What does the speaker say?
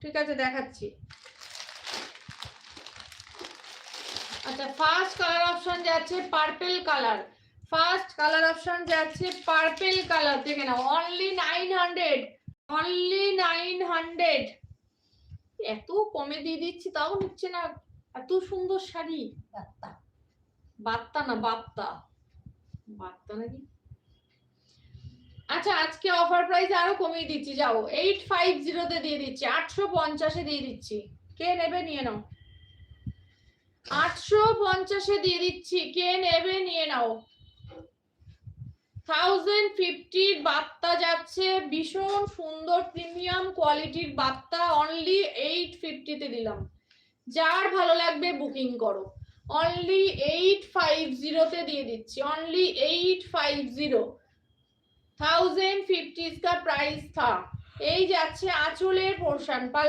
ঠিক আছে, দেখাচ্ছি। আচ্ছা, ফার্স্ট কালার অপশন যাচ্ছে purple colour. First colour option যাচ্ছে পার্পল কালার, দেখে নাও। Only 900, only 900। এত কমে দিয়ে দিচ্ছি তাও নিচ্ছে না। এত সুন্দর শাড়ি। বাত্তা না, বাত্তা বাত্তা নাকি। আচ্ছা, আজকে অফার প্রাইস আরো কমিয়ে দিচ্ছি, যাও 850 তে দিয়ে দিচ্ছি, 850 এ দিয়ে দিচ্ছি। কে নেবে নিয়ে নাও। 850 এ দিয়ে দিচ্ছি, কে নেবে নিয়ে নাও। 1050 বাত্তা যাচ্ছে, ভীষণ সুন্দর প্রিমিয়াম কোয়ালিটির বাত্তা, অনলি 850 তে দিলাম। যার ভালো লাগবে বুকিং করো। অনলি 850 তে দিয়ে দিচ্ছি, অনলি 850। 1050 का प्राइस था। এই যাচ্ছে আঁচলের পোরশন।